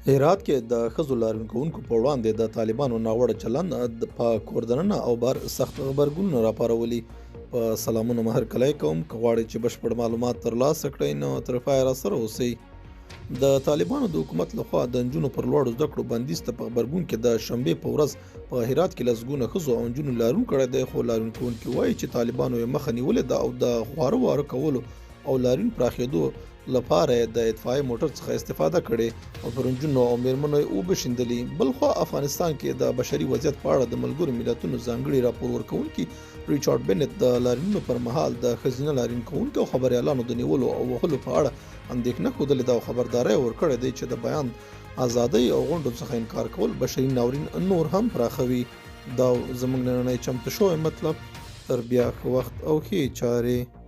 هرات کې د ښځو لاریون کوونکو په وړاندې د طالبانو ناوړه چلند په کور دننه او بهر سخت غبرګونونه راپارولي. په سلامونه مهر کلی کوم که غواړئ چې بشپړ معلومات ترلاسه کړئ نو تر پایه راسره اوسئ. د طالبانو د حکومت لخوا د نجونو پر لوړو زده کړو بندیز ته په غبرګون کې د شنبې په ورځ په هرات کې لسګونه ښځو او نجونو لاریون کړی دی، خو لاریون کوونکي وایي چې طالبانو یې مخه نیولې ده او د خواره واره کولو او لاریون پراخېدو لپاره یې د اطفائیې موټر څخه استفاده کړې او پر نجونو او میرمنو یې اوبه شیندلي. بلخوا افغانستان کې د بشري وضعیت په اړه د ملګرو ملتونو ځانګړي راپور ورکوونکي ریچارډ بینټ د لاریونونو پر مهال د ښځینه لاریون کوونکو او خبریالانو د نیولو او وهلو په اړه اندېښنه ښودلې ده او خبرداری ورکړی دی چې د بیان ازادۍ او غونډو څخه انکار کول بشري ناورین نور هم پراخوي. دا زموږ نننی چمتو شوی مطلب. تر بیا ښه وخت او ښې چارې.